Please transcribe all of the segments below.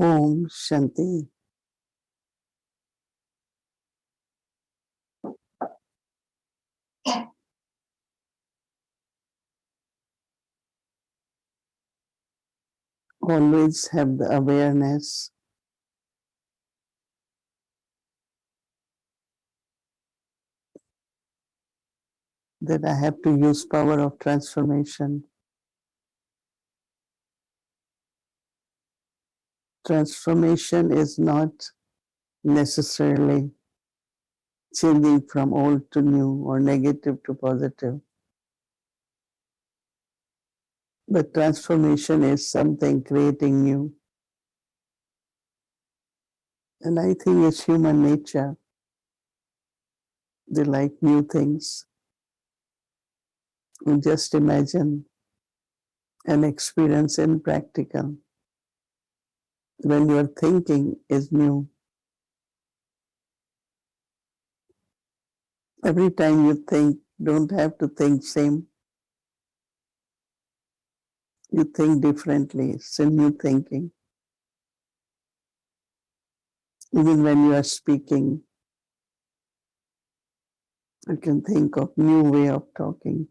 Om Shanti. Always have the awareness that I have to use power of transformation. Transformation is not necessarily changing from old to new or negative to positive. But transformation is something creating new. And I think it's human nature. They like new things. You just imagine an experience in practical. When your thinking is new, every time you think, don't have to think same. You think differently. It's a new thinking. Even when you are speaking, you can think of new way of talking.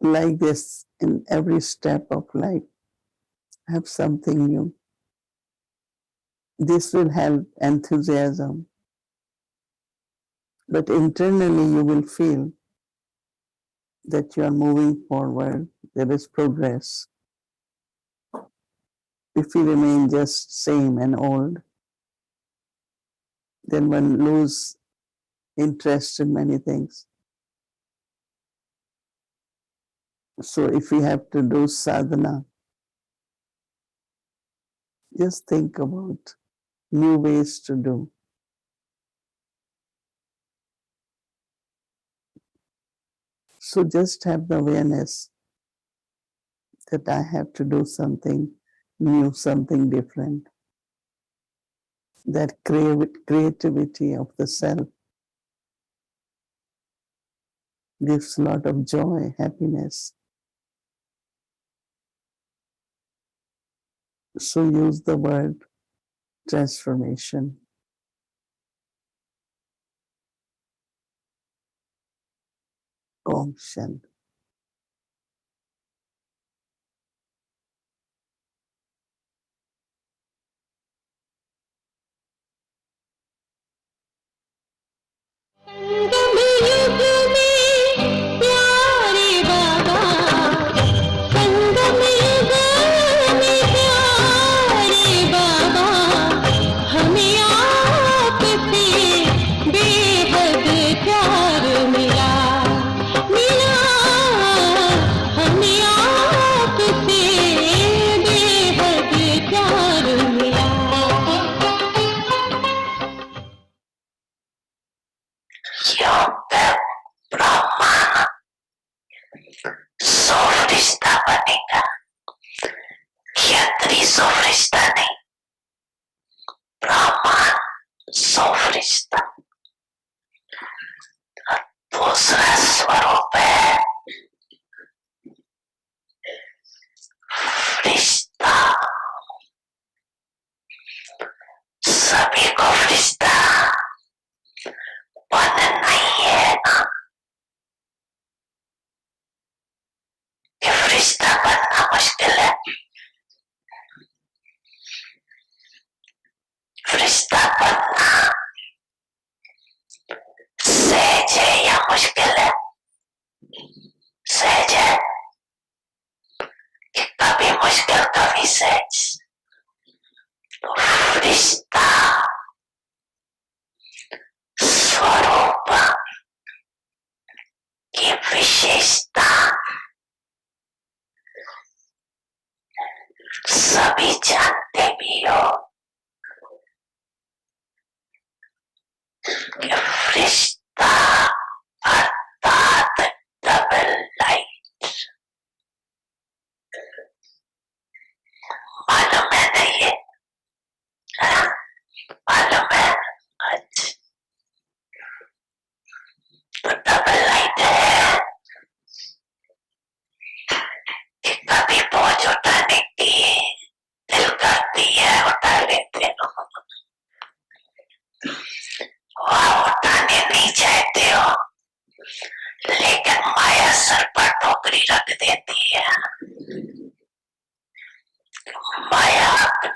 Like this in every step of life, have something new. This will help enthusiasm. But internally you will feel that you are moving forward. There is progress. If you remain just same and old, then one lose interest in many things. So if we have to do sadhana, just think about new ways to do. So just have the awareness that I have to do something new, something different. That creativity of the self gives a lot of joy, happiness. So use the word transformation. Om Shanti.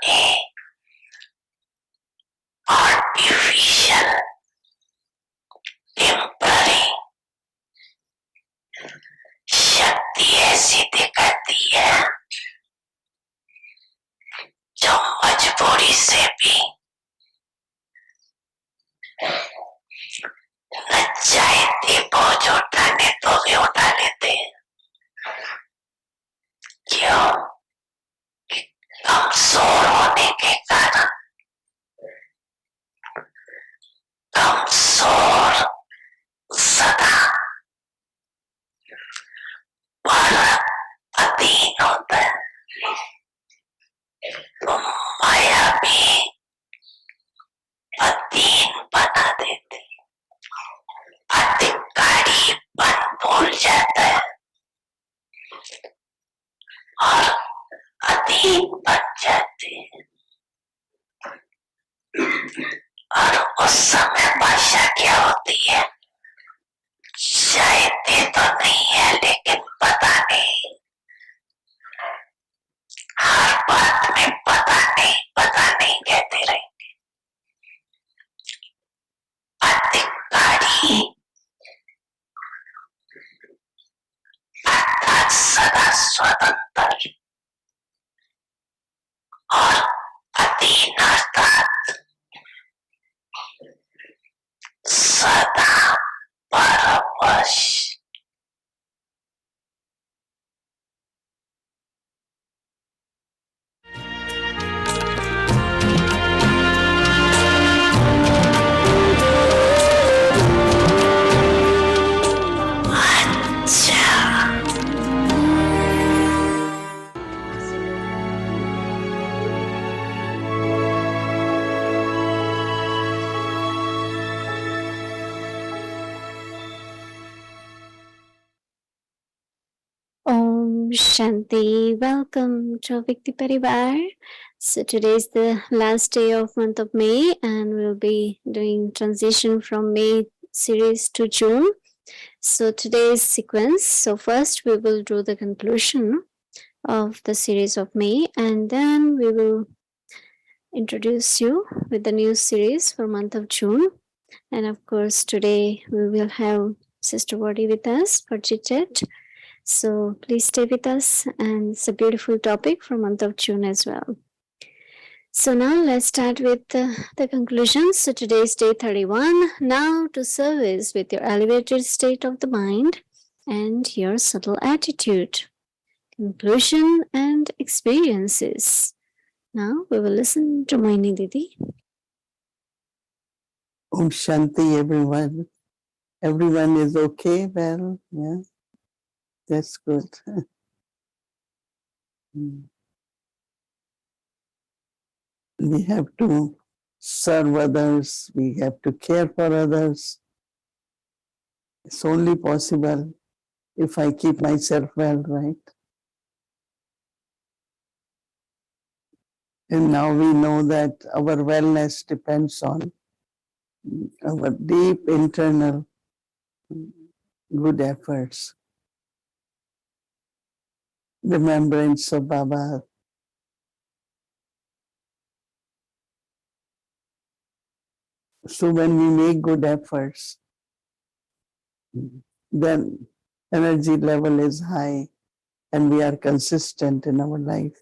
a artificial, temporary शक्ति ऐसी दिखाती है जो मजबूरी से भी न चाहते बोझ उठाने तो भी उठा लेते। क्यों? कमजोर होने के कारण कमजोर सदा पर अधीन होता है, तो माया भी अधीन बना देती, अधिकारी बन भूल जाता है और अधीन बन जाते हैं। और उस समय भाषा क्या होती है? चाहते तो नहीं है लेकिन पता नहीं, हर बात में पता नहीं कहते रहेंगे। अधिकारी अर्थात सदा स्वतंत्र और अधीन अर्थात सदा परवश। Om Shanti. Welcome to Vikti Parivar. So today is the last day of month of May and we'll be doing transition from May series to June. So today's sequence. So first we will do the conclusion of the series of May and then we will introduce you with the new series for month of June. And of course today we will have Sister Wadi with us for chit chat. So please stay with us, and it's a beautiful topic for month of June as well. So now let's start with the conclusions. So today is day 31. Now to service with your elevated state of the mind and your subtle attitude. Conclusion and experiences. Now we will listen to Mohini Didi. Om Shanti, everyone. Everyone is okay? Well, yeah, that's good. We have to serve others, we have to care for others. It's only possible if I keep myself well, right? And now we know that our wellness depends on our deep internal good efforts. Remembrance of Baba. So when we make good efforts, then energy level is high and we are consistent in our life.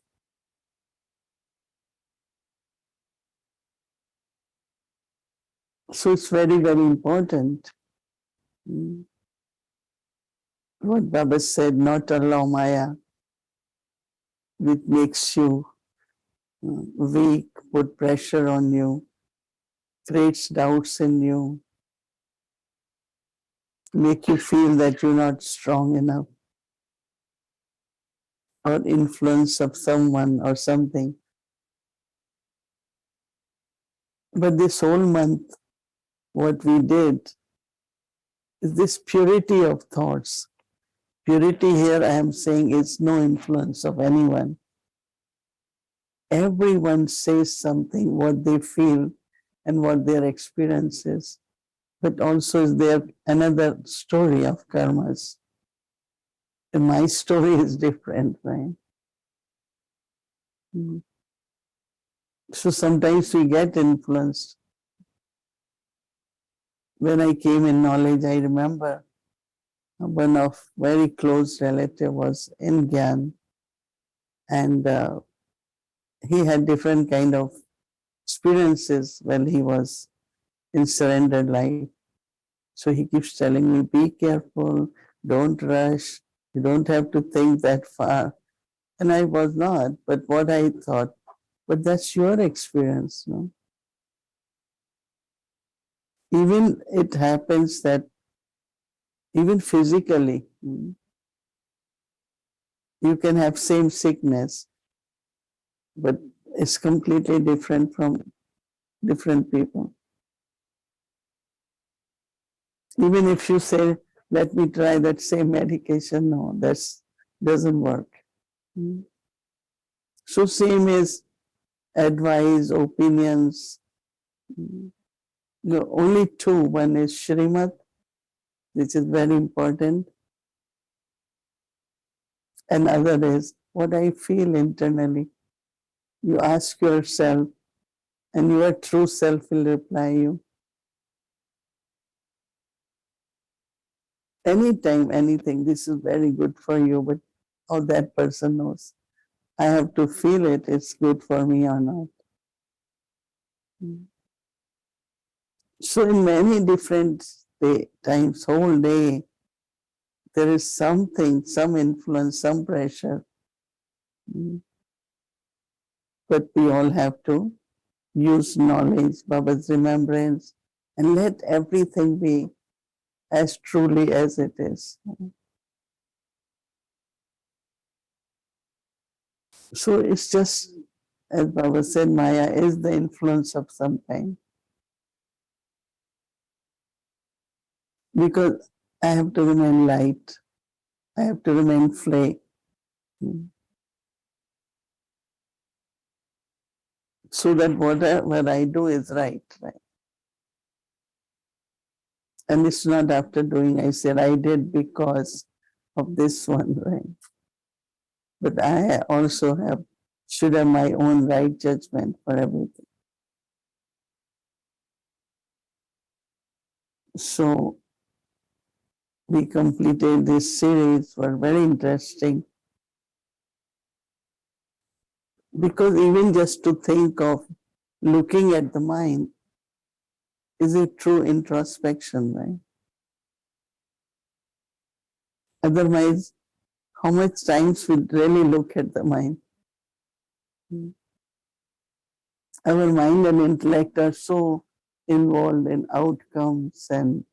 So it's very, very important. What Baba said, not allow Maya, which makes you weak, put pressure on you, creates doubts in you, make you feel that you're not strong enough, or influence of someone or something. But this whole month, what we did is this purity of thoughts. Purity here, I am saying, is no influence of anyone. Everyone says something, what they feel and what their experience is. But also is there another story of karmas. And my story is different, right? So sometimes we get influenced. When I came in knowledge, I remember one of very close relative was in Gyan, and he had different kind of experiences when he was in surrendered life. So he keeps telling me, be careful, don't rush, you don't have to think that far. And I was not, but what I thought, but that's your experience, no? Even it happens that even physically, you can have same sickness, but it's completely different from different people. Even if you say, let me try that same medication, no, that doesn't work. So same is advice, opinions. Only two. One is Shrimat, which is very important. And other is what I feel internally. You ask yourself, and your true self will reply you. Anytime, anything, this is very good for you, but how that person knows. I have to feel it, it's good for me or not. So in many different times, whole day, there is something, some influence, some pressure. But we all have to use knowledge, Baba's remembrance, and let everything be as truly as it is. So it's just, as Baba said, Maya is the influence of some kind. Because I have to remain light, I have to remain flake. So that whatever I do is right, right. And it's not after doing, I said, I did because of this one, right? But I also should have my own right judgment for everything. So we completed this series, were very interesting. Because even just to think of looking at the mind is a true introspection, right? Otherwise, how much times we really look at the mind? Our mind and intellect are so involved in outcomes and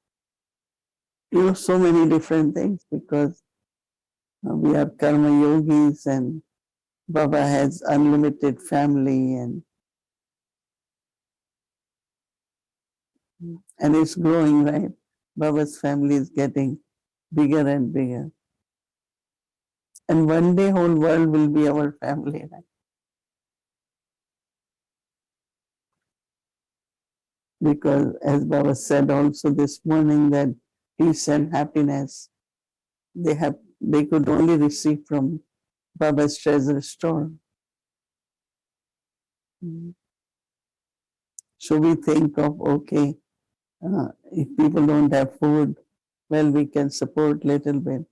so many different things because we are karma yogis and Baba has unlimited family and it's growing, right? Baba's family is getting bigger and bigger. And one day whole world will be our family, right? Because as Baba said also this morning that peace and happiness they could only receive from Baba's treasure store. So we think of okay, if people don't have food, well we can support little bit.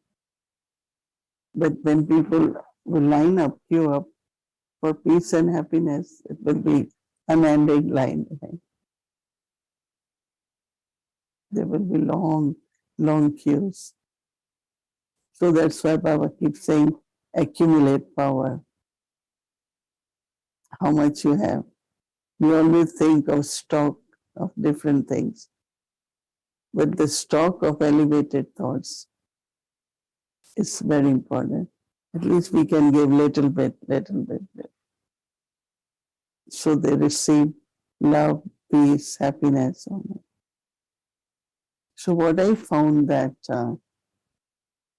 But when people will line up, queue up for peace and happiness, it will be unending line. Right? There will be long, long queues. So that's why Baba keeps saying, accumulate power. How much you have. We always think of stock of different things. But the stock of elevated thoughts is very important. At least we can give little bit, little bit. So they receive love, peace, happiness. So what I found that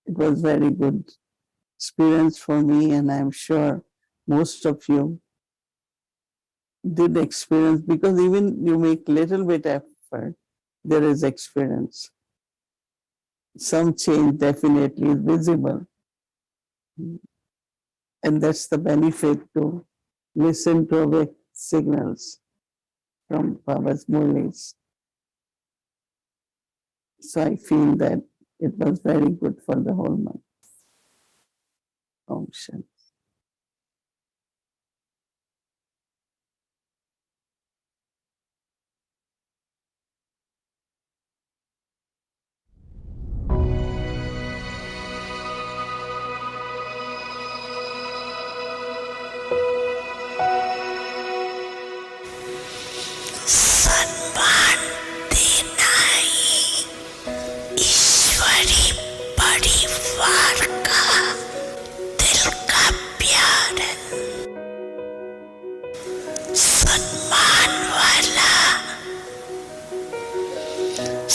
it was very good experience for me, and I'm sure most of you did experience because even you make little bit effort, there is experience. Some change definitely is visible. And that's the benefit to listen to signals from Baba's Murlis. So I feel that it was very good for the whole month. Om Shanti. सम्मान देना ही ईश्वरी परिवार का दिल का प्यार है। सम्मान वाला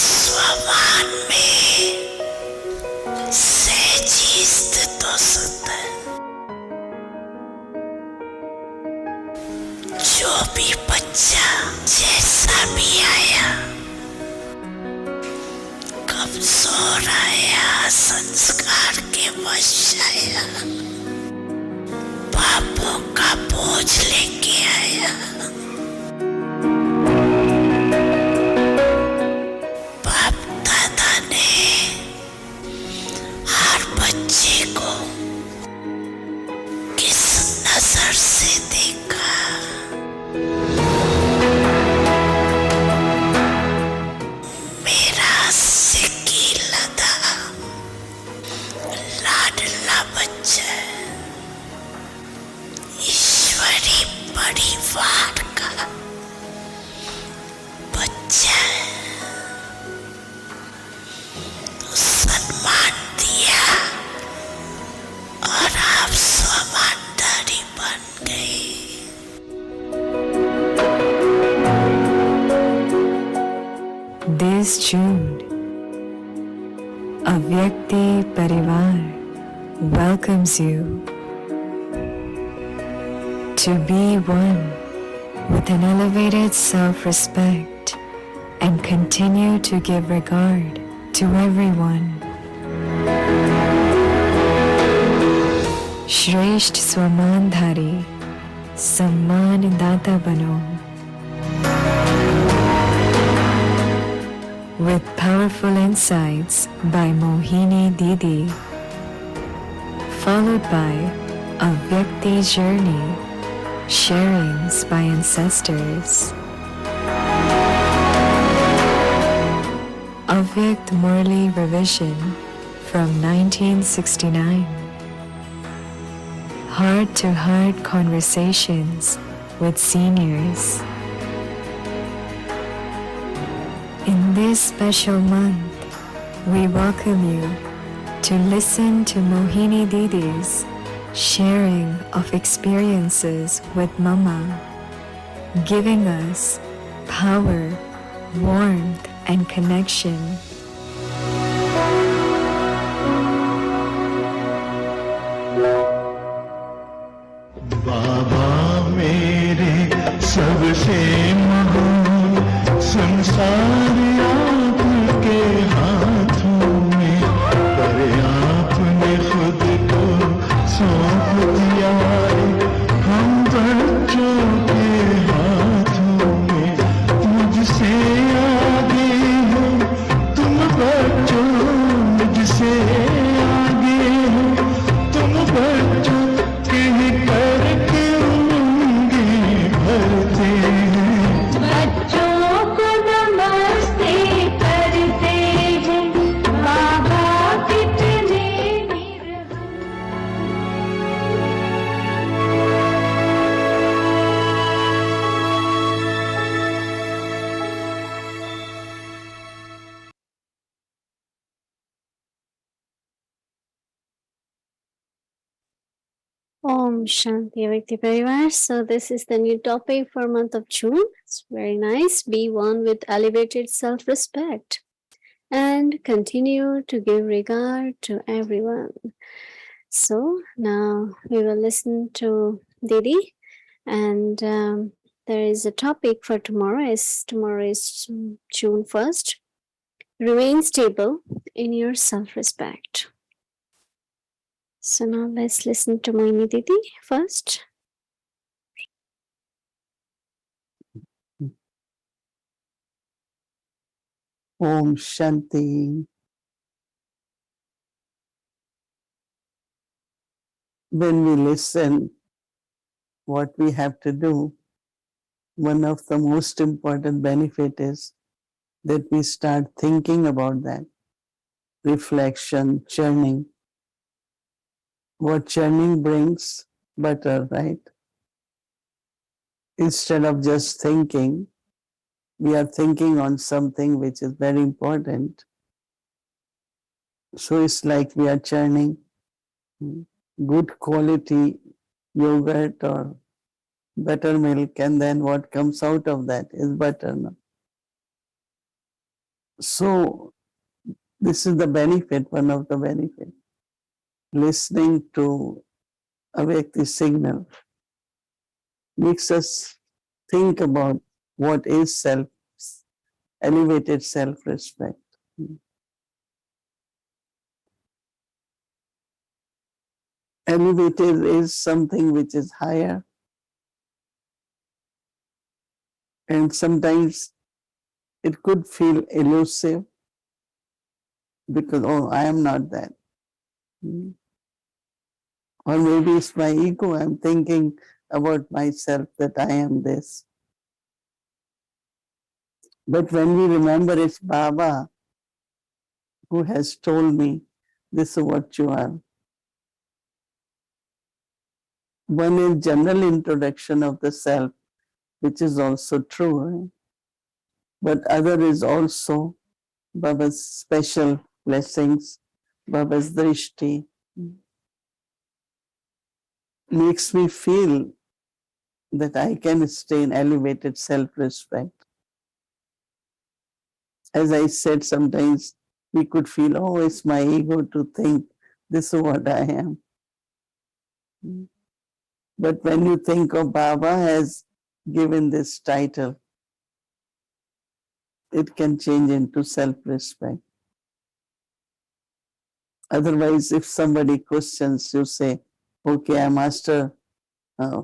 स्वमान में सहजी स्थित हो सकता है। जो भी बच्चा जैसा भी आया, कमजोर आया, संस्कार के वश आया, पापों का बोझ लेके आया, बाप दादा ने हर बच्चे को किस नजर से देखा, मेरा सिक्की लदा लाडला बच्चा ईश्वरी परिवार का बच्चा है। तो सम्मान दिया और आप सम्मानदारी बन गए। This June, Avyakti Parivar welcomes you to be one with an elevated self-respect and continue to give regard to everyone. Shresht Swamandhari Samman Data Bano. With powerful insights by Mohini Didi, followed by a Vyakti journey, sharings by ancestors. Avyakt Murli revision from 1969. Heart-to-heart conversations with seniors. In this special month, we welcome you to listen to Mohini Didi's sharing of experiences with Mama, giving us power, warmth, and connection. बाबा मेरे सबसे महान संसार आपके हाथों में, पर आपने खुद को सौंप दिया है हम बच्चों के हाथों में। मुझसे आगे हो तुम बच्चों, मुझसे आगे हो तुम बच्चों, कह करके उंगली भरते हैं। बच्चों को नमस्ते करते हैं, बाबा कितने निर्भय। Om Shanti Vyakti Parivar. So this is the new topic for month of June. It's very nice. Be one with elevated self-respect and continue to give regard to everyone. So now we will listen to Didi, and there is a topic for tomorrow. Tomorrow is June 1st. Remain stable in your self-respect. So now let's listen to Mohini Didi first. Om Shanti. When we listen, what we have to do, one of the most important benefit is that we start thinking about that. Reflection, churning. What churning brings? Butter, right? Instead of just thinking, we are thinking on something which is very important. So it's like we are churning good quality yogurt or buttermilk, and then what comes out of that is butter. No? So this is the benefit, one of the benefits. Listening to a Vyakti signal makes us think about what is elevated self-respect. Elevated is something which is higher, and sometimes it could feel elusive because, oh, I am not that. Or maybe it's my ego. I'm thinking about myself that I am this. But when we remember it's Baba who has told me, this is what you are. One is general introduction of the self, which is also true. Right? But other is also Baba's special blessings, Baba's drishti. Makes me feel that I can stay in elevated self-respect. As I said, sometimes we could feel, oh, it's my ego to think this is what I am. But when you think of Baba has given this title, it can change into self-respect. Otherwise, if somebody questions, you say, okay, I'm Master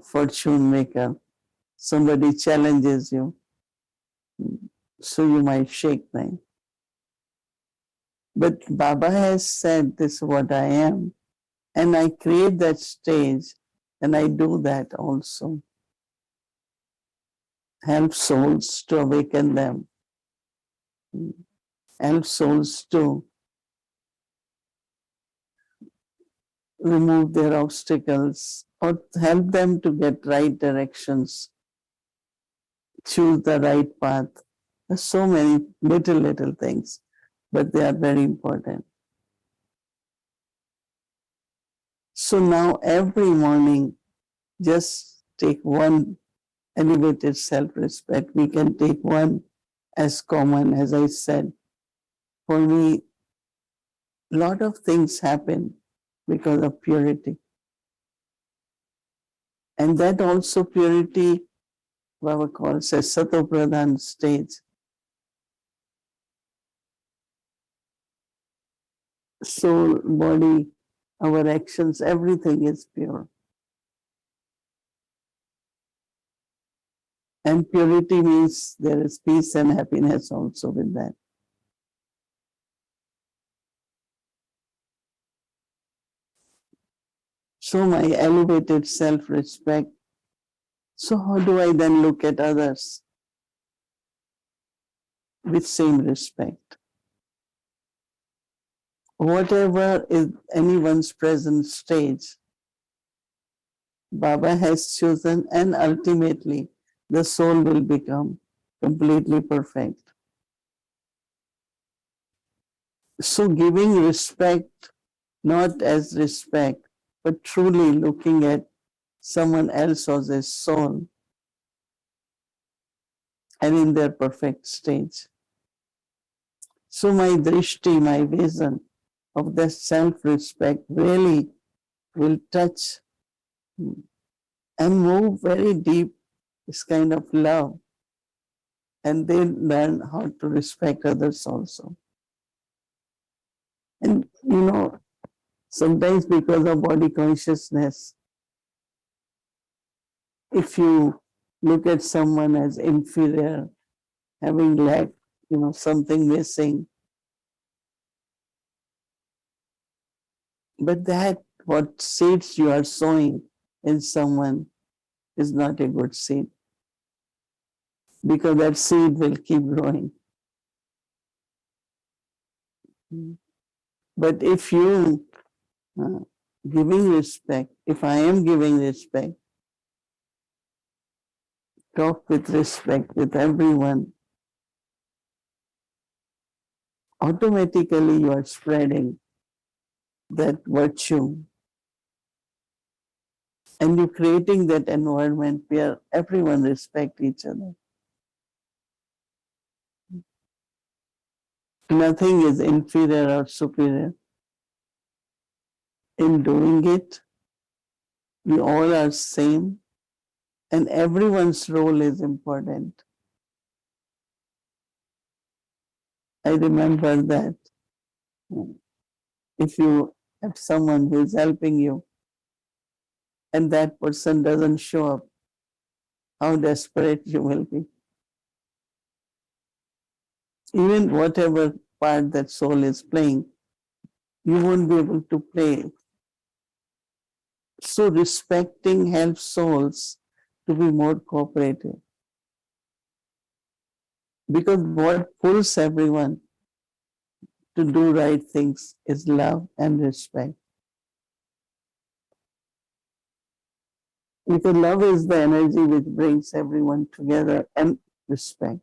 Fortune Maker. Somebody challenges you, so you might shake them. But Baba has said, this is what I am. And I create that stage, and I do that also. Help souls to awaken them. Help souls to remove their obstacles or help them to get right directions, choose the right path. There's so many little things, but they are very important. So now every morning, just take one elevated self-respect. We can take one as common, as I said. For me, a lot of things happen because of purity. And that also purity, Baba calls as Satopradhan stage. Soul, body, our actions, everything is pure. And purity means there is peace and happiness also with that. So my elevated self-respect. So how do I then look at others with same respect? Whatever is anyone's present stage, Baba has chosen, and ultimately the soul will become completely perfect. So giving respect, not as respect, but truly looking at someone else as a soul and in their perfect stage. So my drishti, my vision of the self-respect really will touch and move very deep, this kind of love. And they learn how to respect others also. And sometimes because of body consciousness, if you look at someone as inferior, having lack something missing. But that, what seeds you are sowing in someone is not a good seed, because that seed will keep growing. But if you giving respect, if I am giving respect, talk with respect with everyone, automatically you are spreading that virtue, and you're creating that environment where everyone respect each other. Nothing is inferior or superior. In doing it, we all are same, and everyone's role is important. I remember that if you have someone who is helping you and that person doesn't show up, how desperate you will be. Even whatever part that soul is playing, you won't be able to play. So respecting helps souls to be more cooperative. Because what pulls everyone to do right things is love and respect. Because love is the energy which brings everyone together, and respect.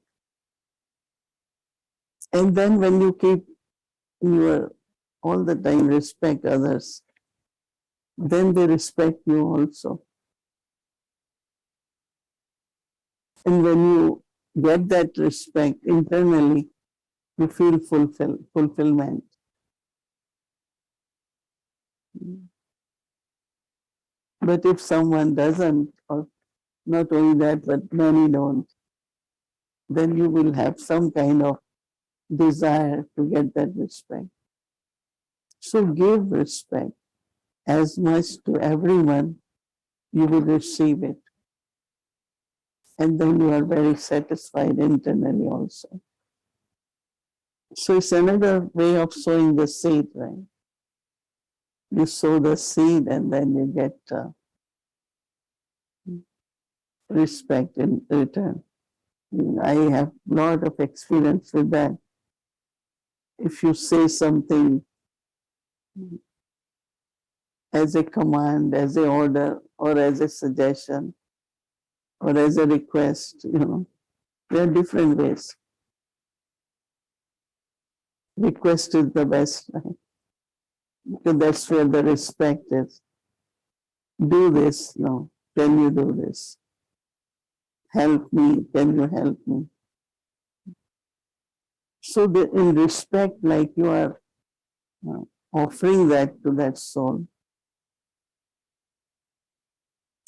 And then when you keep your all the time respect others, then they respect you also. And when you get that respect internally, you feel fulfillment. But if someone doesn't, or not only that, but many don't, then you will have some kind of desire to get that respect. So give respect as much to everyone, you will receive it. And then you are very satisfied internally also. So it's another way of sowing the seed, right? You sow the seed and then you get respect in return. I have a lot of experience with that. If you say something as a command, as an order, or as a suggestion, or as a request, there are different ways. Request is the best, right? Because that's where the respect is. Do this, no. Can you do this? Help me, can you help me? So in respect, like you are offering that to that soul.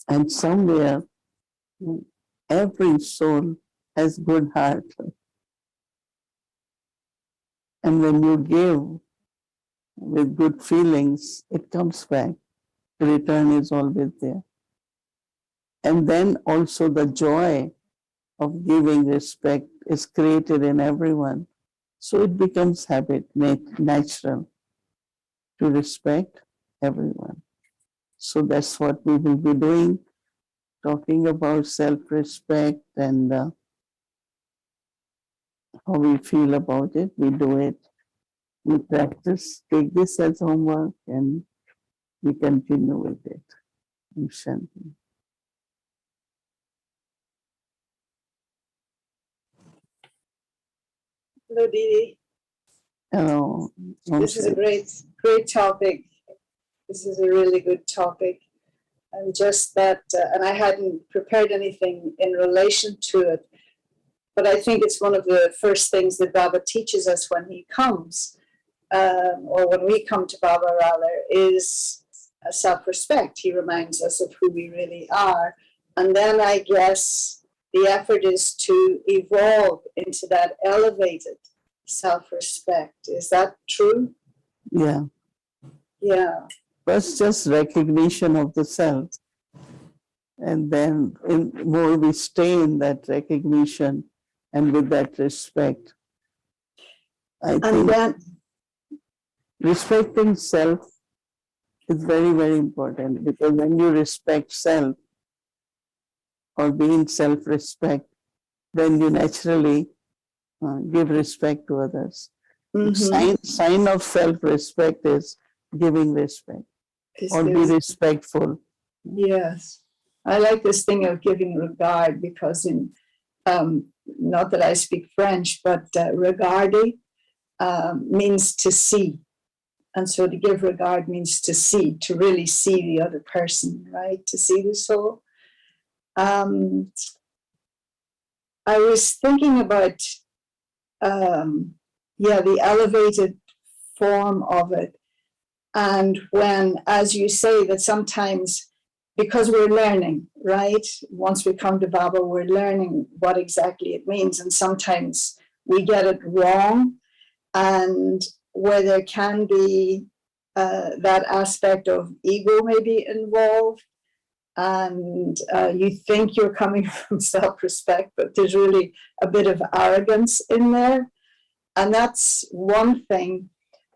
And somewhere, every soul has good heart. And when you give with good feelings, it comes back. The return is always there. And then also the joy of giving respect is created in everyone. So it becomes habit, natural to respect everyone. So that's what we will be doing, talking about self-respect and how we feel about it. We do it, we practice, take this as homework, and we continue with it. Shanti. Hello, Didi. Hello. This is a great topic. This is a really good topic. And just that, and I hadn't prepared anything in relation to it, but I think it's one of the first things that Baba teaches us when he comes, or when we come to Baba rather, is self-respect. He reminds us of who we really are. And then I guess the effort is to evolve into that elevated self-respect. Is that true? Yeah. Yeah. First, just recognition of the self. And then more we stay in that recognition and with that respect, I And think then, respecting self is very, very important, because when you respect self or be in self-respect, then you naturally give respect to others. mhm, Sign of self-respect is giving respect or be respectful. yes. I like this thing of giving regard because not that I speak French, but regarder means to see. And so to give regard means to see, to really see the other person, right? To see the soul. Um, I was thinking about, the elevated form of it. And when, as you say, that sometimes because we're learning, right? Once we come to Baba, we're learning what exactly it means. And sometimes we get it wrong. And where there can be that aspect of ego maybe involved, and you think you're coming from self-respect, but there's really a bit of arrogance in there, and that's one thing.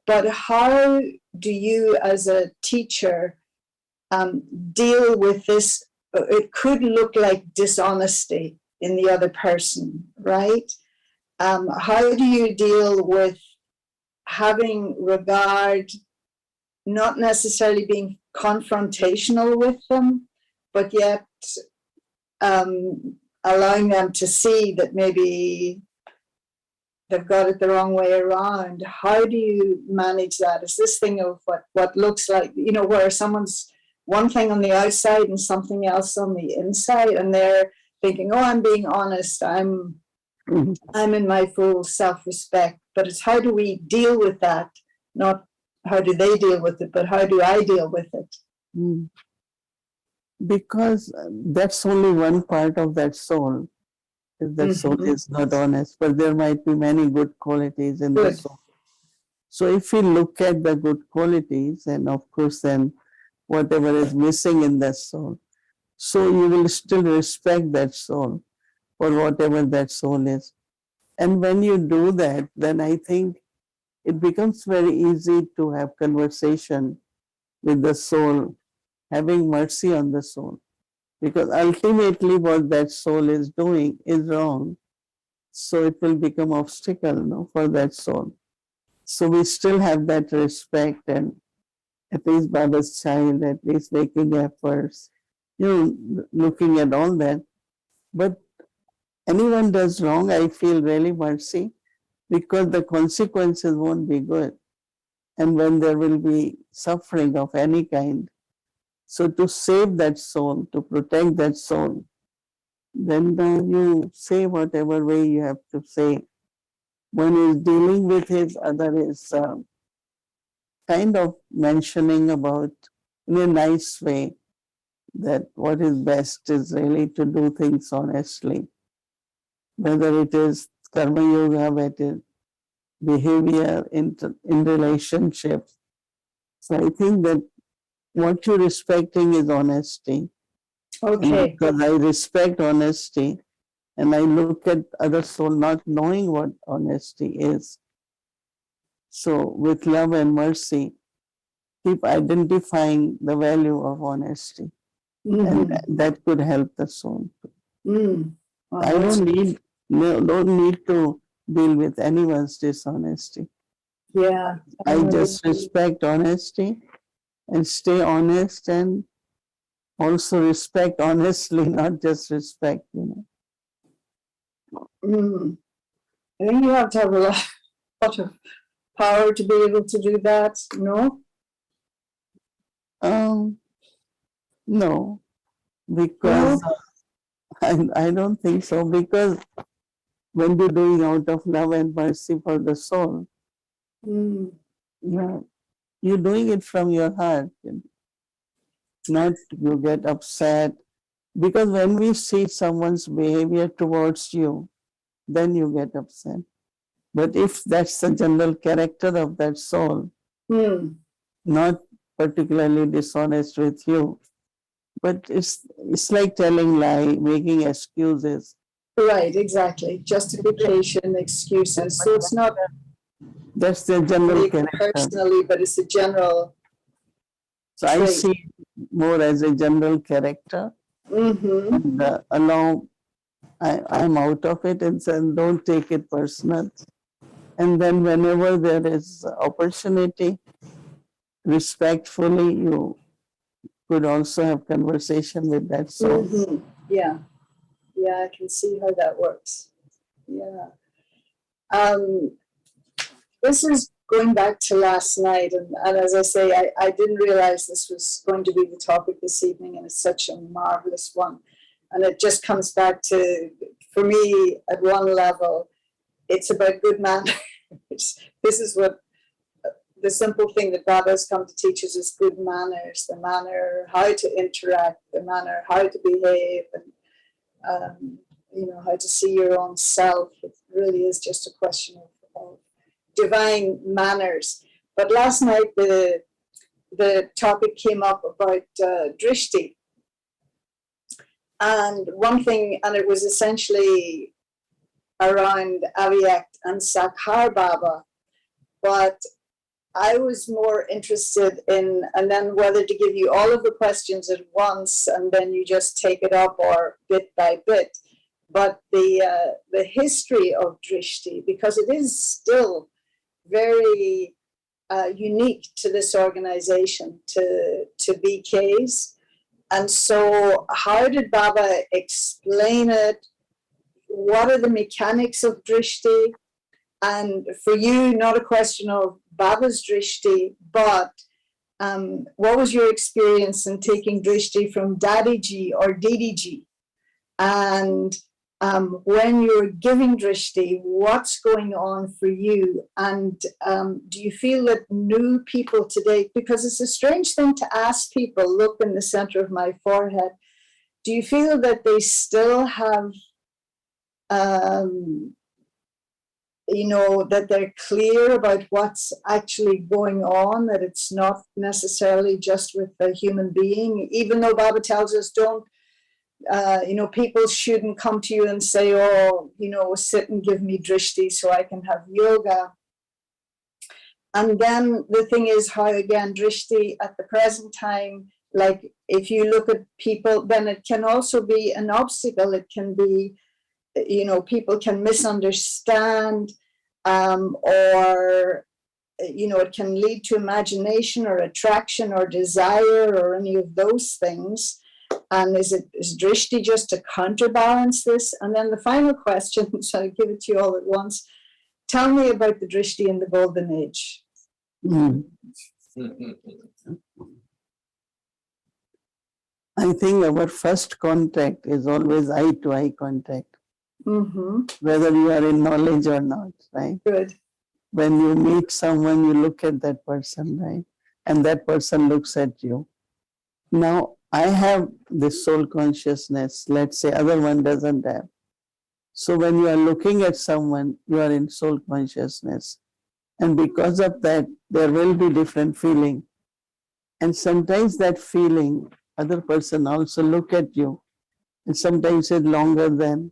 But how do you, as a teacher, deal with this? It could look like dishonesty in the other person, right? How do you deal with having regard, not necessarily being confrontational with them, but yet allowing them to see that maybe they've got it the wrong way around? How do you manage that? Is this thing of what looks like, where someone's one thing on the outside and something else on the inside, and they're thinking, oh, I'm being honest, I'm in my full self-respect, but it's how do we deal with that? Not how do they deal with it, but how do I deal with it? Mm. Because that's only one part of that soul. If that soul is not honest, but there might be many good qualities in the soul. So if we look at the good qualities, and of course then whatever is missing in that soul, so you will still respect that soul for whatever that soul is. And when you do that, then I think it becomes very easy to have conversation with the soul, having mercy on the soul. Because ultimately what that soul is doing is wrong. So it will become obstacle, for that soul. So we still have that respect, and at least Baba's child, at least making efforts, looking at all that. But anyone does wrong, I feel really mercy, because the consequences won't be good. And when there will be suffering of any kind, so to save that soul, to protect that soul, then you say whatever way you have to say. One is dealing with his, other is kind of mentioning about in a nice way that what is best is really to do things honestly. Whether it is karma yoga, whether it behavior in relationships. So I think that what you're respecting is honesty. Okay. Because I respect honesty, and I look at other soul not knowing what honesty is. So with love and mercy, keep identifying the value of honesty. And that could help the soul. Well, I don't need to deal with anyone's dishonesty. Yeah. I just respect honesty and stay honest, and also respect honestly, not just respect. I think you have to have a lot of power to be able to do that, no? No, because I don't think so. Because when you're doing out of love and mercy for the soul, you're doing it from your heart, not you get upset. Because when we see someone's behavior towards you, then you get upset. But if that's the general character of that soul, not particularly dishonest with you, but it's like telling lie, making excuses. Right, exactly. Justification, excuses. So it's not That's their general maybe character. personally, but it's a general So I trait. see it more as a general character. Mm-hmm. And allow, I'm out of it and said, don't take it personal. And then whenever there is opportunity, respectfully, you could also have conversation with that soul. Mm-hmm. Yeah. Yeah, I can see how that works. Yeah. This is going back to last night, and as I say, I didn't realize this was going to be the topic this evening, and it's such a marvelous one. And it just comes back to, for me, at one level, it's about good manners. This is what the simple thing that Baba has come to teach us is good manners, the manner how to interact, the manner how to behave, and how to see your own self. It really is just a question of divine manners. But last night the topic came up about drishti, and one thing, and it was essentially around Avyakt and Sakhar Baba, but I was more interested in, and then whether to give you all of the questions at once and then you just take it up or bit by bit, but the history of drishti, because it is still very unique to this organization, to BKs. And so how did Baba explain it? What are the mechanics of drishti? And for you, not a question of Baba's drishti, but what was your experience in taking drishti from Dadiji or Didiji? And when you're giving drishti, what's going on for you? And do you feel that new people today, because it's a strange thing to ask people, look in the center of my forehead, do you feel that they still have that they're clear about what's actually going on, that it's not necessarily just with a human being, even though Baba tells us don't, people shouldn't come to you and say, oh, sit and give me drishti so I can have yoga. And then the thing is how, again, drishti at the present time, like if you look at people, then it can also be an obstacle. It can be, people can misunderstand, or it can lead to imagination or attraction or desire or any of those things. And is drishti just to counterbalance this? And then the final question, so I'll give it to you all at once. Tell me about the drishti in the golden age. Mm. I think our first contact is always eye-to-eye contact. Mm-hmm. Whether you are in knowledge or not, right? Good. When you meet someone, you look at that person, right? And that person looks at you. Now, I have this soul consciousness, let's say other one doesn't have. So when you are looking at someone, you are in soul consciousness. And because of that, there will be different feeling. And sometimes that feeling, other person also look at you. And sometimes it's longer than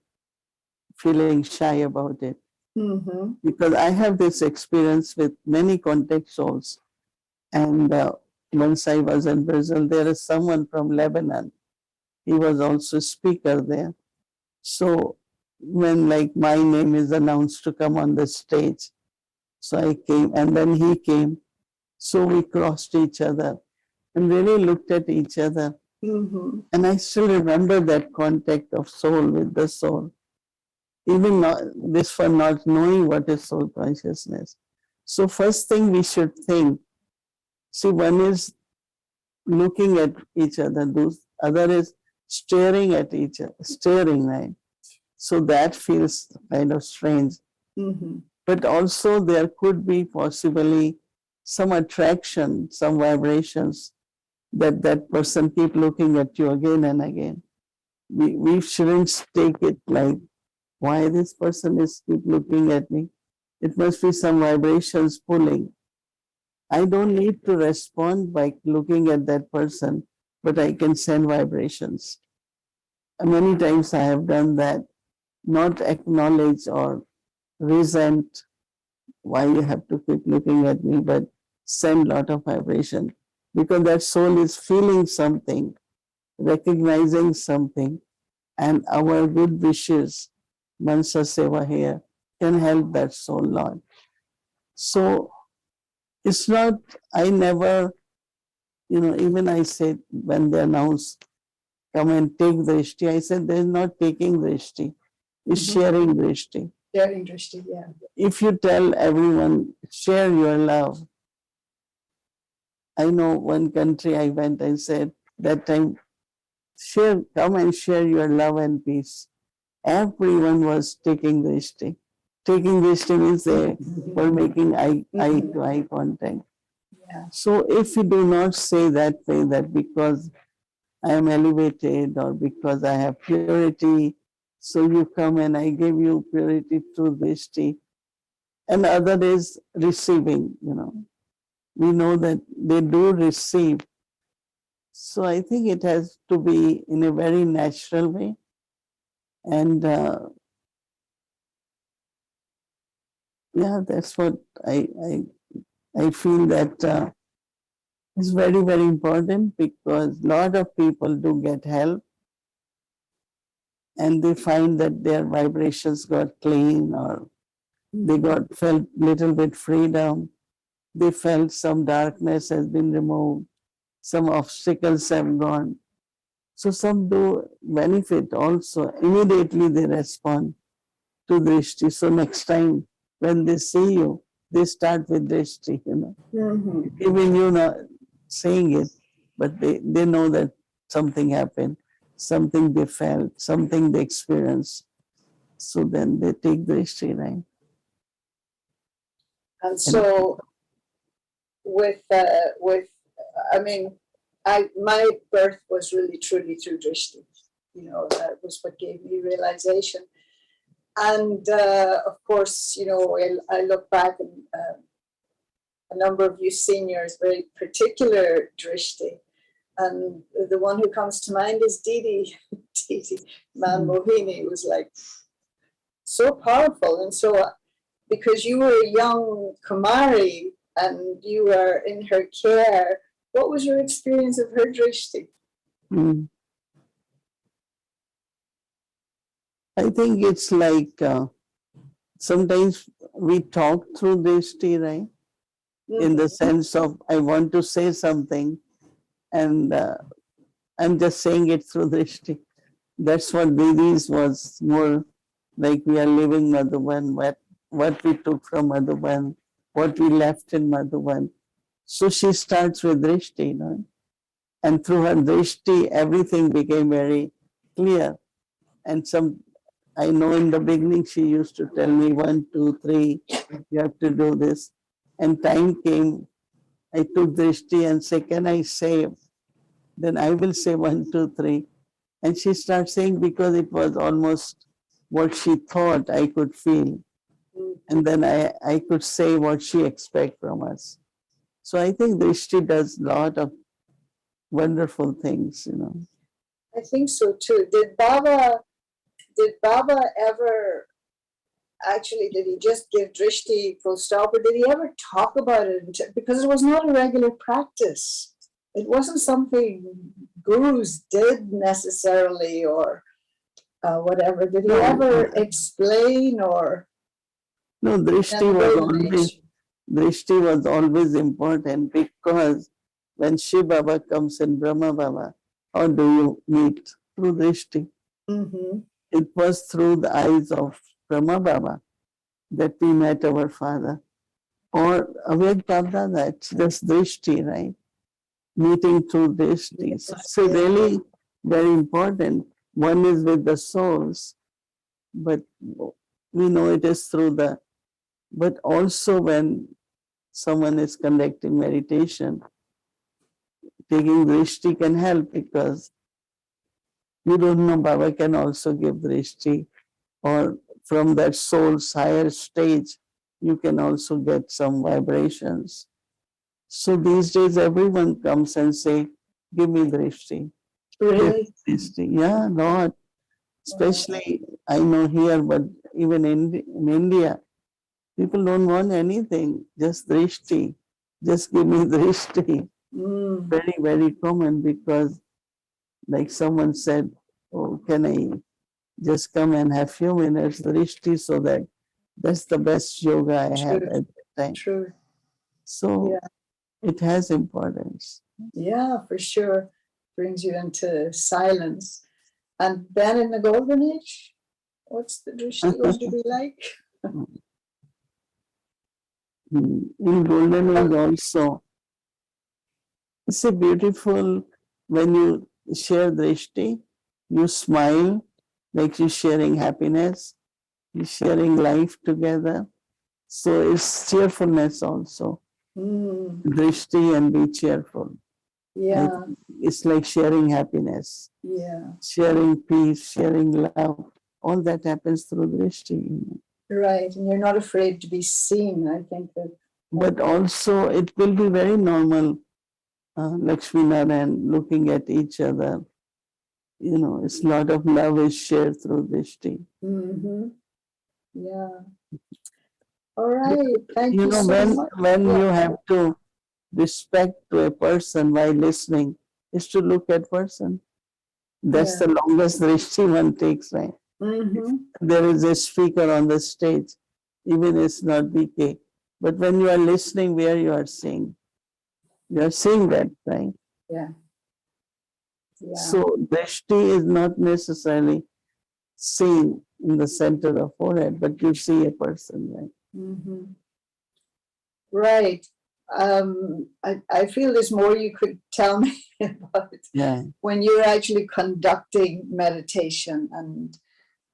feeling shy about it. Mm-hmm. Because I have this experience with many contact souls. And once I was in Brazil, there is someone from Lebanon. He was also a speaker there. So when like my name is announced to come on the stage, so I came and then he came. So we crossed each other and really looked at each other. Mm-hmm. And I still remember that contact of soul with the soul. Even not, this for not knowing what is soul consciousness. So first thing we should think, see, one is looking at each other, those other is staring at each other, staring, right? So that feels kind of strange. Mm-hmm. But also there could be possibly some attraction, some vibrations that person keep looking at you again and again. We shouldn't take it like, why this person is keep looking at me? It must be some vibrations pulling. I don't need to respond by looking at that person, but I can send vibrations. And many times I have done that, not acknowledge or resent, why you have to keep looking at me, but send lot of vibration, because that soul is feeling something, recognizing something, and our good wishes, Mansa Seva here, can help that soul lot. So it's not, I never, even I said when they announced, come and take drishti, I said there's not taking drishti, it's sharing drishti. Sharing drishti, yeah. If you tell everyone, share your love. I know one country I went and said that time, come and share your love and peace. Everyone was taking drishti. Taking drishti means they were making eye to eye contact. Yeah. So if you do not say that way, that because I am elevated or because I have purity, so you come and I give you purity through drishti. And other is receiving, We know that they do receive. So I think it has to be in a very natural way. And yeah, that's what I feel that is very, very important, because a lot of people do get help and they find that their vibrations got clean, or they got felt little bit freedom. They felt some darkness has been removed, some obstacles have gone. So some do benefit also. Immediately they respond to drishti. So next time when they see you, they start with drishti, Even you not saying it, but they know that something happened, something they felt, something they experienced. So then they take drishti, right? And so with I mean, my birth was really truly through drishti. That was what gave me realization. And of course, I look back and a number of you seniors, very particular drishti. And the one who comes to mind is Didi. Didi, Man Mohini was like so powerful. And so because you were a young Kumari and you were in her care, what was your experience of her drishti? I think it's like sometimes we talk through drishti, right? In the sense of I want to say something and I'm just saying it through drishti. That's what Didi's was more like, we are living Madhuban, what we took from Madhuban, what we left in Madhuban. So she starts with drishti, and through her drishti, everything became very clear. And I know in the beginning she used to tell me 1, 2, 3, you have to do this. And time came, I took drishti and say, can I say? Then I will say 1, 2, 3. And she starts saying, because it was almost what she thought I could feel. And then I could say what she expects from us. So I think drishti does a lot of wonderful things, I think so too. Did Baba ever actually, did he just give drishti full stop, or did he ever talk about it? Because it was not a regular practice. It wasn't something gurus did necessarily, or whatever. Did he ever explain or? No, drishti was always important, because when Shiv Baba comes in Brahma Baba, how do you meet? Through drishti. It was through the eyes of Brahma Baba that we met our father. Or Aved Baba, that's just drishti, right? Meeting through drishti. So really very important. One is with the souls, but we know it is through but also when someone is conducting meditation, taking drishti can help, because you don't know, Baba can also give drishti, or from that soul's higher stage, you can also get some vibrations. So these days, everyone comes and say, give me drishti. Really? Drishti. Yeah, Lord. Especially, I know here, but even in India, People don't want anything, just drishti. Just give me drishti. Mm. Very, very common because, like someone said, oh, can I just come and have few minutes drishti so that that's the best yoga I have True. at that time. True. So Yeah. it has importance. Yeah, for sure. Brings you into silence. And then in the golden age, what's the drishti going to be like? In golden age also, it's a beautiful when you share drishti, you smile like you're sharing happiness, you're sharing life together. So it's cheerfulness also. Mm. Drishti and be cheerful. Yeah. It's like sharing happiness, Yeah. sharing peace, sharing love. All that happens through drishti. Right. And you're not afraid to be seen. I think that. But also it will be very normal, Lakshmi Narayan looking at each other. It's a lot of love is shared through drishti. Mm-hmm. Yeah. All right. Thank you so When much. you have to respect to a person while listening is to look at person. That's Yeah. the longest drishti one takes, right? Mm-hmm. There is a speaker on the stage, even it's not BK. But when you are listening, where you are seeing that, right? Yeah. Yeah. So drishti is not necessarily seen in the center of forehead, but you see a person, right? Mm-hmm. Right. I feel there's more you could tell me about Yeah. when you're actually conducting meditation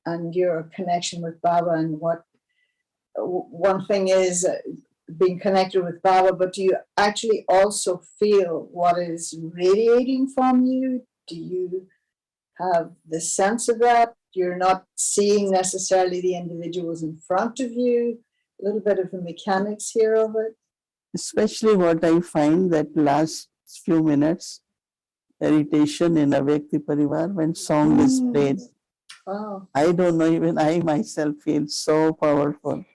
and your connection with Baba, and what one thing is being connected with Baba, but do you actually also feel what is radiating from you? Do you have the sense of that? You're not seeing necessarily the individuals in front of you. A little bit of the mechanics here of it. Especially what I find that last few minutes, meditation in a Vyakti Parivar, when song is played, Wow. I don't know, even I myself feel so powerful.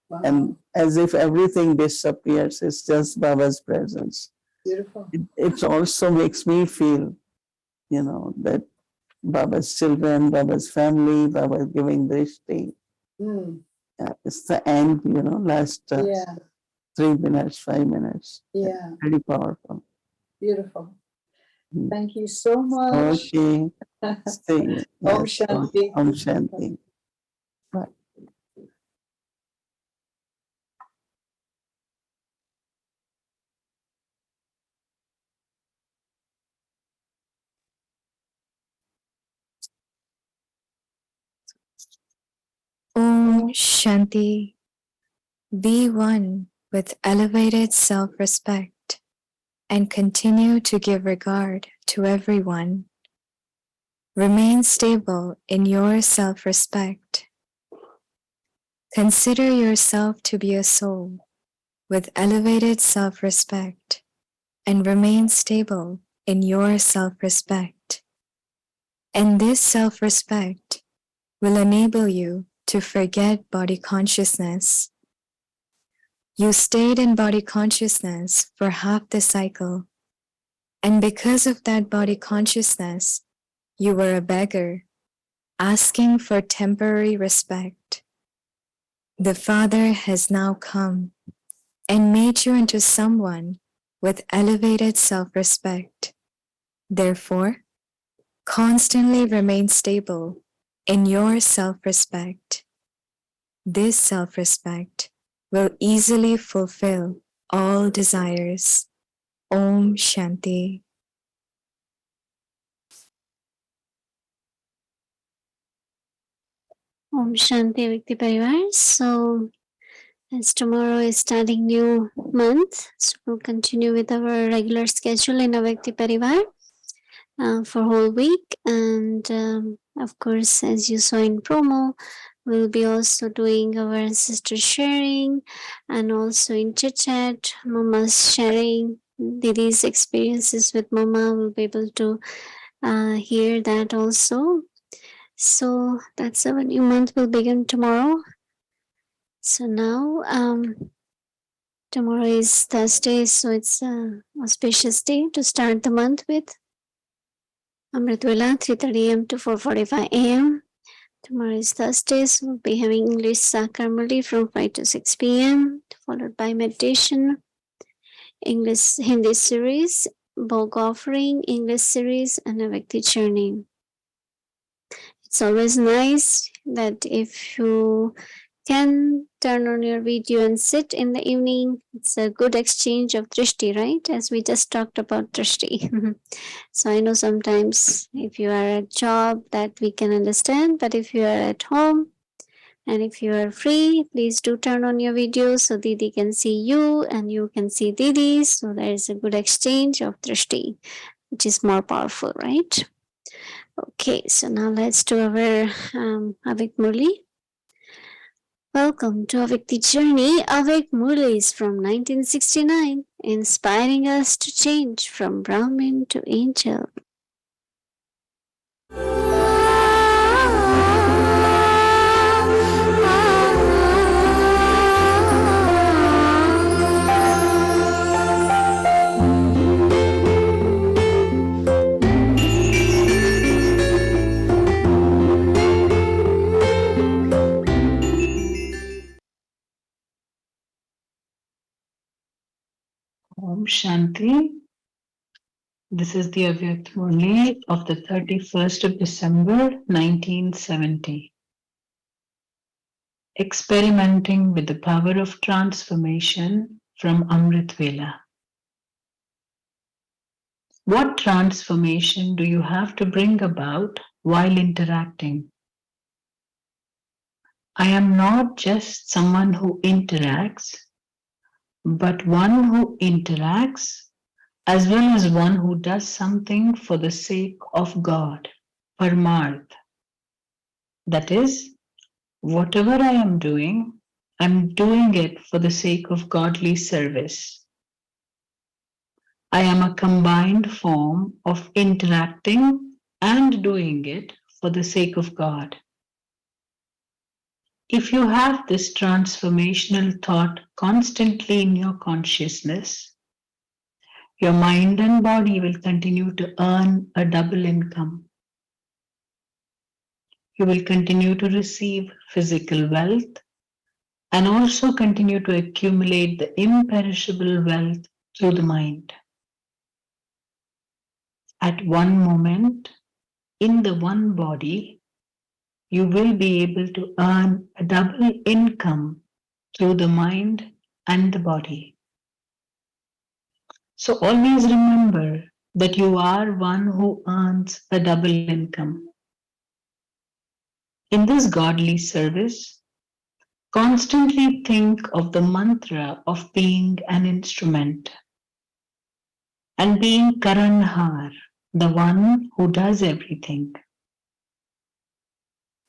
Wow. And as if everything disappears, it's just Baba's presence. Beautiful. It also makes me feel, that Baba's children, Baba's family, Baba is giving drishti. Mm. Yeah, it's the end, last Yeah. 3 minutes, 5 minutes. Yeah. Very powerful. Beautiful. Mm. Thank you so much. Okay. Stay. Om Yes. Shanti. Om Shanti. Right. Om Shanti. Be one with elevated self-respect and continue to give regard to everyone. Remain stable in your self-respect. Consider yourself to be a soul with elevated self-respect and remain stable in your self-respect. And this self-respect will enable you to forget body consciousness. You stayed in body consciousness for half the cycle, and because of that body consciousness, you were a beggar, asking for temporary respect. The Father has now come and made you into someone with elevated self-respect. Therefore, constantly remain stable in your self-respect. This self-respect will easily fulfill all desires. Om Shanti. Om Shanti Vyakti Parivar. So, as tomorrow is starting new month, so we'll continue with our regular schedule in a Vyakti Parivar for whole week. And of course, as you saw in promo, we'll be also doing our sister sharing, and also in chit chat, Mama's sharing Didi's experiences with Mama. We'll be able to hear that also. So that's our new month will begin tomorrow. So now, tomorrow is Thursday, so it's a auspicious day to start the month with. Amritwala, 3:30 a.m. to 4:45 a.m. Tomorrow is Thursday, so we'll be having English Sakarmali from 5 to 6 p.m., followed by meditation, English Hindi series, Bog offering, English series, and a Vakti journey. It's always nice that if you can turn on your video and sit in the evening, it's a good exchange of drishti, right? As we just talked about drishti. So I know sometimes if you are at job that we can understand, but if you are at home and if you are free, please do turn on your video so Didi can see you and you can see Didi. So there is a good exchange of drishti, which is more powerful, right? Okay, so now let's do our Avik Murli. Welcome to Avikti Journey. Avik Murli is from 1969, inspiring us to change from Brahmin to angel. Om Shanti. This is the Avyakt Murli of the 31st of December 1970. Experimenting with the power of transformation from Amrit Vela. What transformation do you have to bring about while interacting? I am not just someone who interacts, but one who interacts as well as one who does something for the sake of God, Paramarth. That is, whatever I am doing, I'm doing it for the sake of godly service. I am a combined form of interacting and doing it for the sake of God. If you have this transformational thought constantly in your consciousness, your mind and body will continue to earn a double income. You will continue to receive physical wealth and also continue to accumulate the imperishable wealth through the mind. At one moment, in the one body, you will be able to earn a double income through the mind and the body. So always remember that you are one who earns a double income. In this godly service, constantly think of the mantra of being an instrument and being Karanhar, the one who does everything.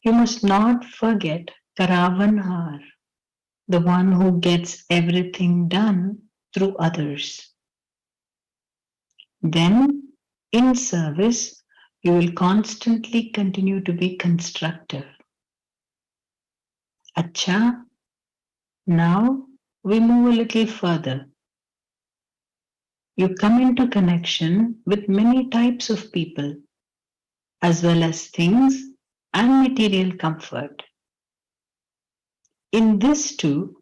You must not forget Karavanhar, the one who gets everything done through others. Then, in service, you will constantly continue to be constructive. Acha, now we move a little further. You come into connection with many types of people, as well as things and material comfort. In this too,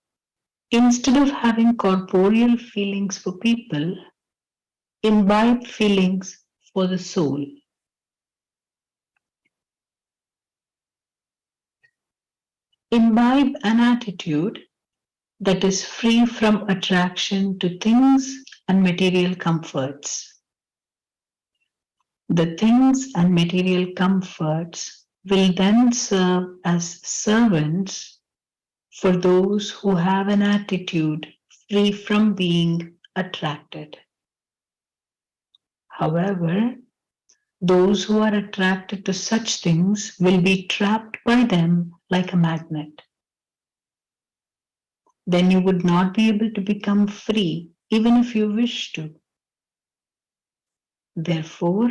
instead of having corporeal feelings for people, imbibe feelings for the soul. Imbibe an attitude that is free from attraction to things and material comforts. The things and material comforts will then serve as servants for those who have an attitude free from being attracted. However, those who are attracted to such things will be trapped by them like a magnet. Then you would not be able to become free even if you wish to. Therefore,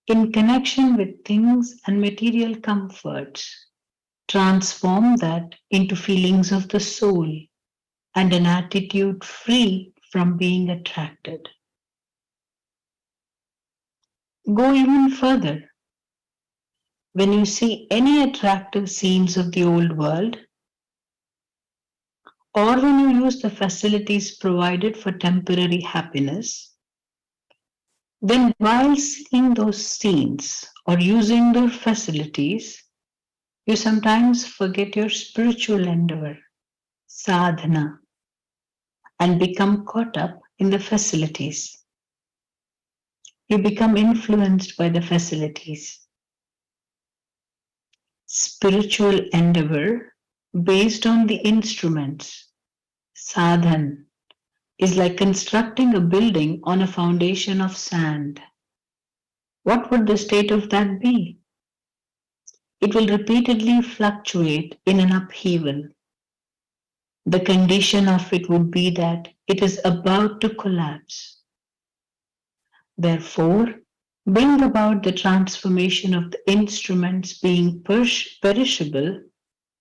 in connection with things and material comforts, transform that into feelings of the soul and an attitude free from being attracted. Go even further. When you see any attractive scenes of the old world, or when you use the facilities provided for temporary happiness, then while seeing those scenes or using those facilities, you sometimes forget your spiritual endeavor, sadhana, and become caught up in the facilities. You become influenced by the facilities. Spiritual endeavor based on the instruments, sadhan, is like constructing a building on a foundation of sand. What would the state of that be? It will repeatedly fluctuate in an upheaval. The condition of it would be that it is about to collapse. Therefore, bring about the transformation of the instruments being perishable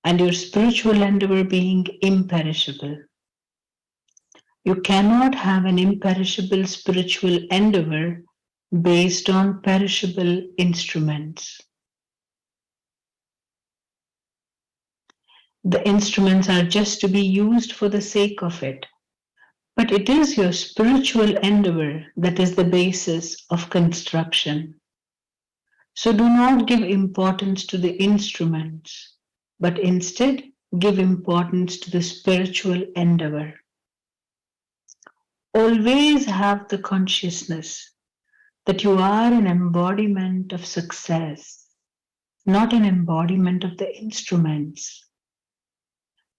and your spiritual endeavor being imperishable. You cannot have an imperishable spiritual endeavor based on perishable instruments. The instruments are just to be used for the sake of it, but it is your spiritual endeavor that is the basis of construction. So do not give importance to the instruments, but instead give importance to the spiritual endeavor. Always have the consciousness that you are an embodiment of success, not an embodiment of the instruments.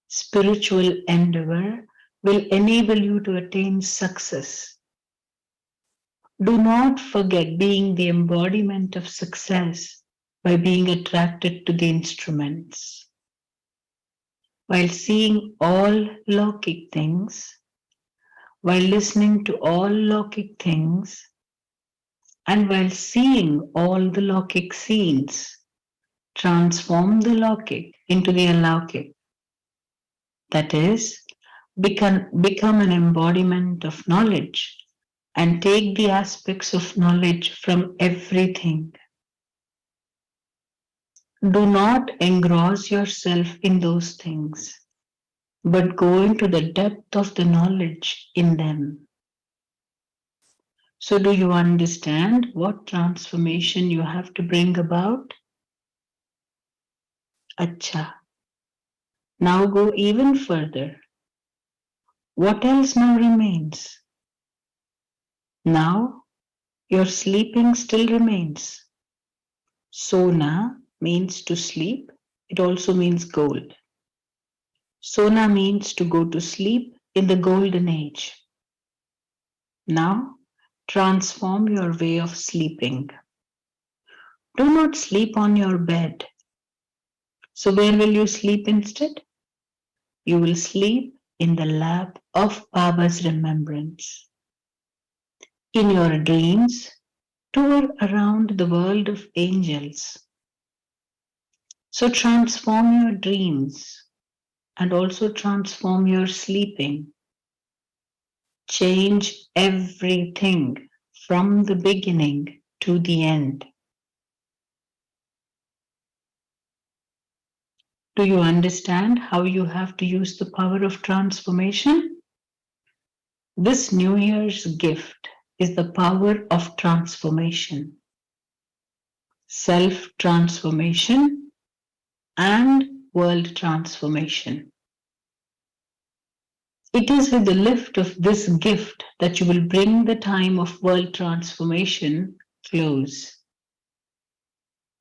Spiritual endeavor will enable you to attain success. Do not forget being the embodiment of success by being attracted to the instruments. While seeing all lockic things, while listening to all lockic things, and while seeing all the lockic scenes, transform the lockic into the alaukic. That is, become an embodiment of knowledge and take the aspects of knowledge from everything. Do not engross yourself in those things, but go into the depth of the knowledge in them. So, do you understand what transformation you have to bring about? Acha. Now go even further. What else now remains? Now, your sleeping still remains. Sona means to sleep. It also means gold. Sona means to go to sleep in the golden age. Now, transform your way of sleeping. Do not sleep on your bed. So where will you sleep instead? You will sleep in the lap of Baba's remembrance. In your dreams, tour around the world of angels. So transform your dreams and also transform your sleeping. Change everything from the beginning to the end. Do you understand how you have to use the power of transformation? This New Year's gift is the power of transformation, self-transformation, and world transformation. It is with the lift of this gift that you will bring the time of world transformation close.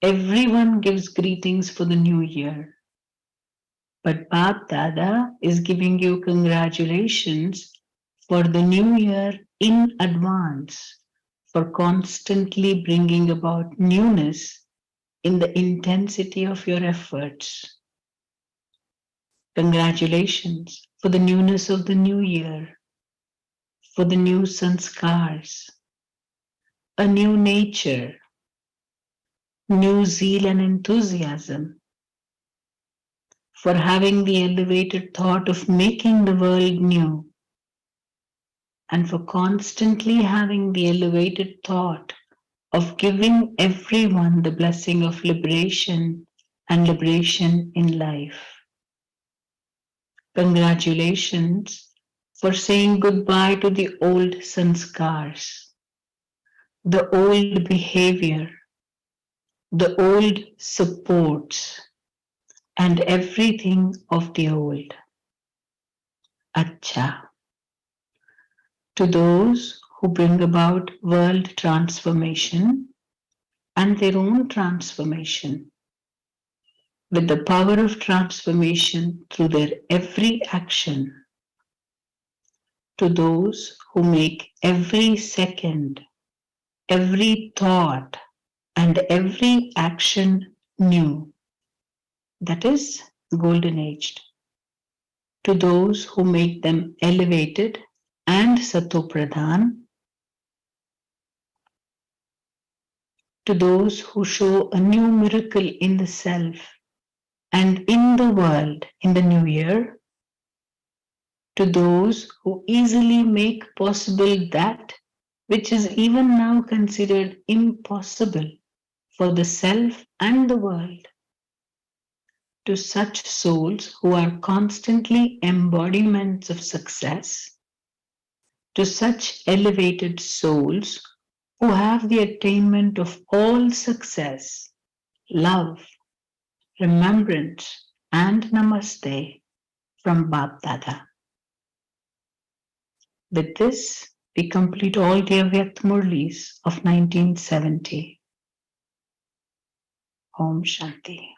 Everyone gives greetings for the new year, but Bap Dada is giving you congratulations for the new year in advance for constantly bringing about newness in the intensity of your efforts. Congratulations for the newness of the new year, for the new sanskars, a new nature, new zeal and enthusiasm, for having the elevated thought of making the world new, and for constantly having the elevated thought of giving everyone the blessing of liberation and liberation in life. Congratulations for saying goodbye to the old sanskars, the old behavior, the old supports, and everything of the old. Acha. To those who bring about world transformation and their own transformation, with the power of transformation through their every action, to those who make every second, every thought, and every action new, that is golden aged, to those who make them elevated and satopradhan, to those who show a new miracle in the self and in the world in the new year, to those who easily make possible that which is even now considered impossible for the self and the world, to such souls who are constantly embodiments of success, to such elevated souls who have the attainment of all success, love, remembrance, and namaste from Bap Dada. With this, we complete all the Avyakt Murlis of 1970. Om Shanti.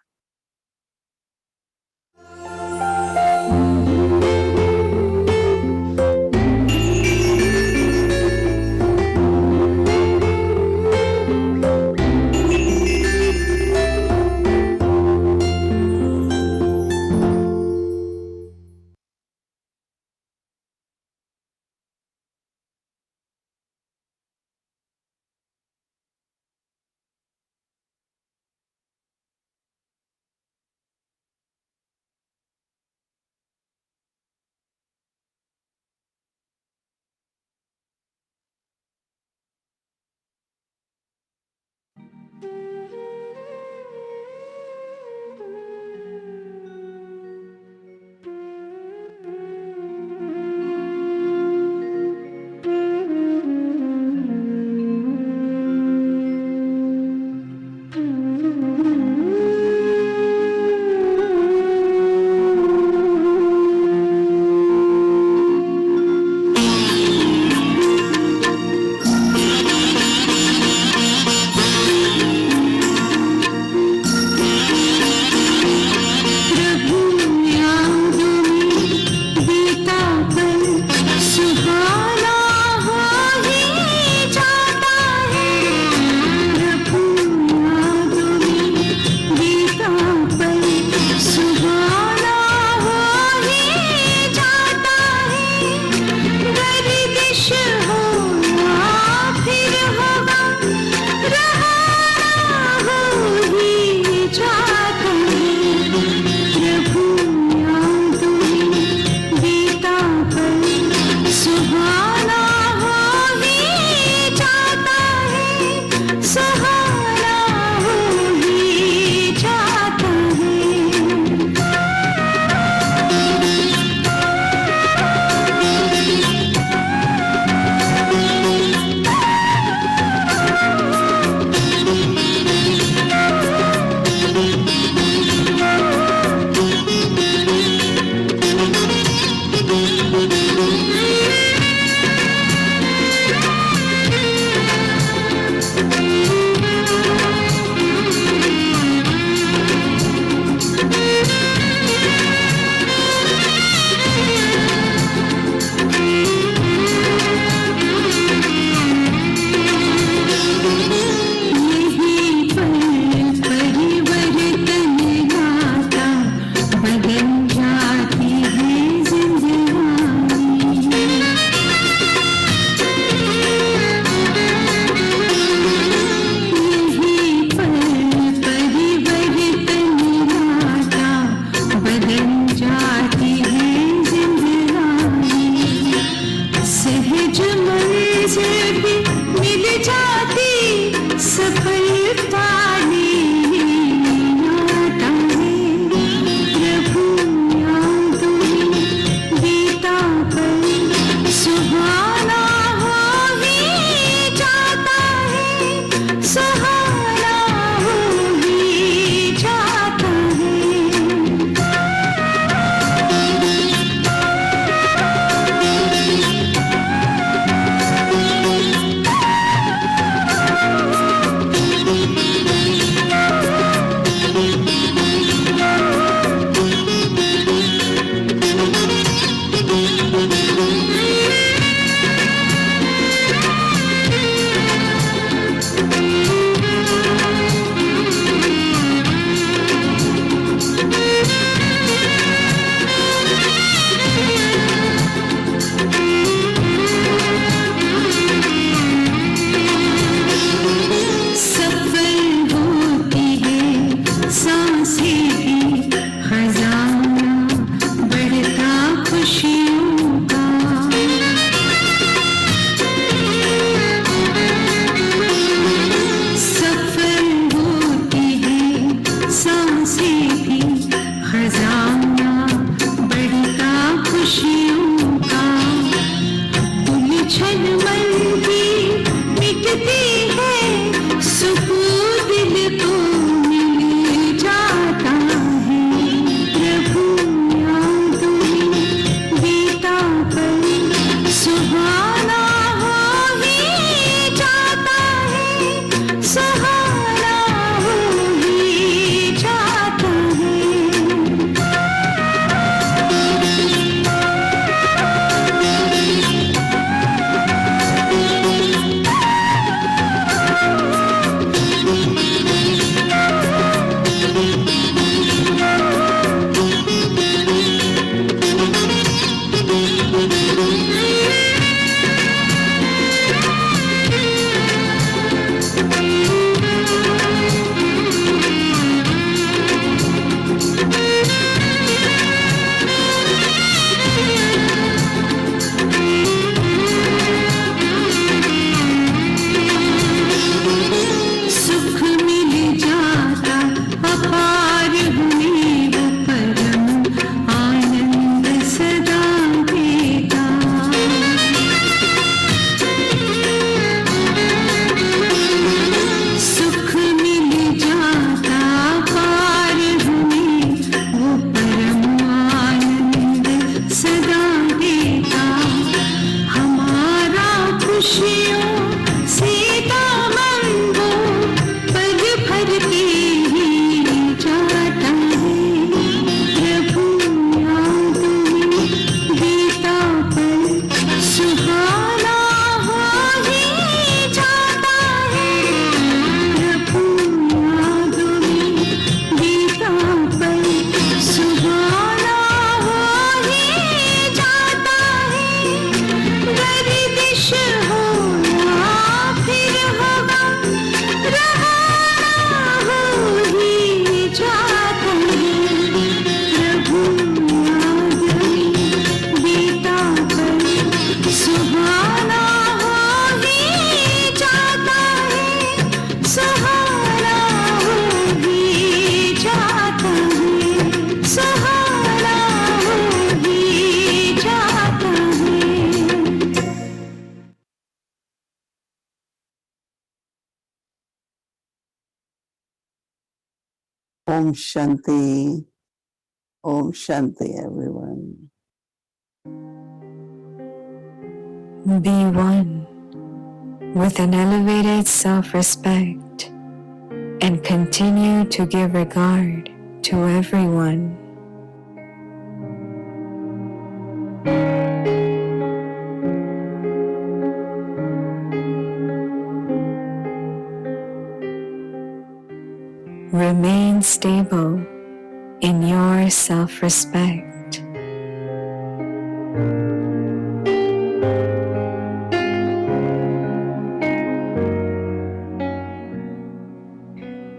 Om Shanti. Om Shanti, everyone. Be one with an elevated self-respect and continue to give regard to everyone. Remain stable in your self-respect.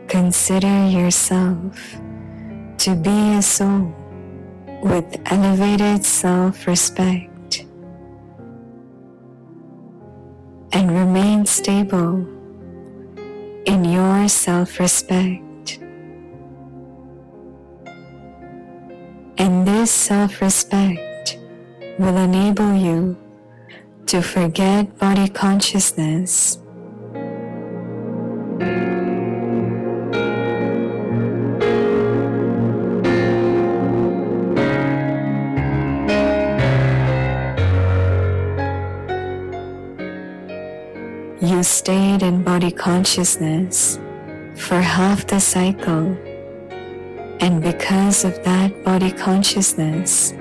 Consider yourself to be a soul with elevated self-respect and remain stable in your self-respect. And this self-respect will enable you to forget body consciousness You stayed in body consciousness for half the cycle, and because of that body consciousness,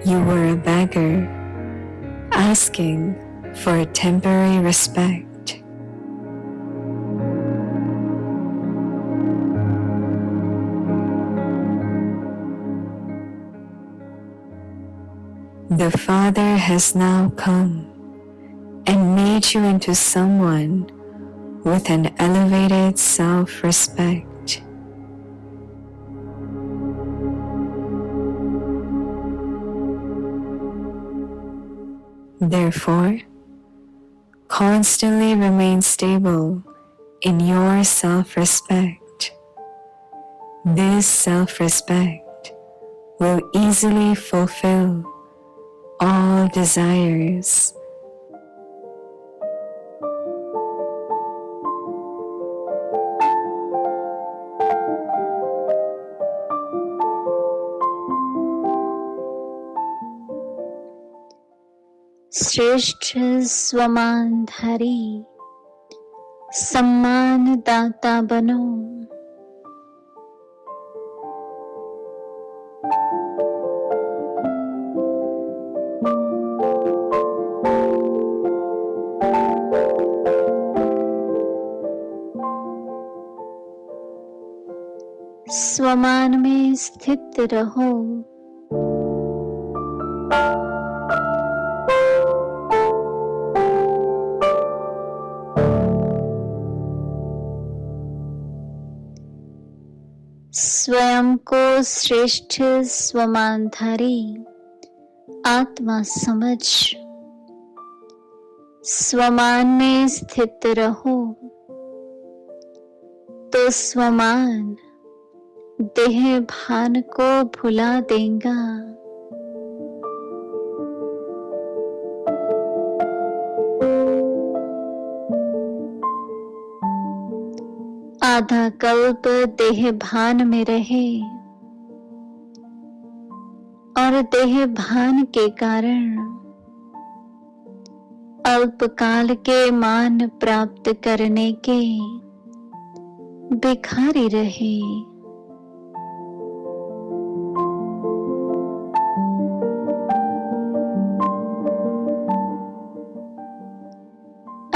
you were a beggar, asking for a temporary respect. The Father has now come and made you into someone with an elevated self-respect. Therefore, constantly remain stable in your self-respect. This self-respect will easily fulfill all desires. श्रेष्ठ स्वमानधारी सम्मान दाता बनो। स्वमान में स्थित रहो। स्वयं को श्रेष्ठ स्वमानधारी आत्मा समझ स्वमान में स्थित रहो, तो स्वमान देह भान को भुला देगा। आधा कल्प देह भान में रहे और देह भान के कारण अल्पकाल के मान प्राप्त करने के भिखारी रहे।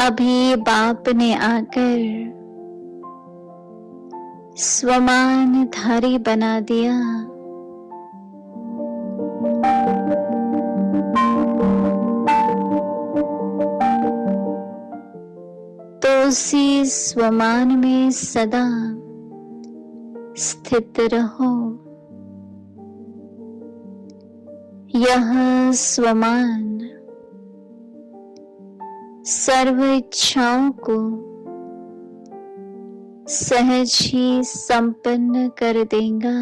अभी बाप ने आकर स्वमानधारी बना दिया। तो उसी स्वमान में सदा स्थित रहो। यह स्वमान सर्व इच्छाओं को सहज ही संपन्न कर देगा।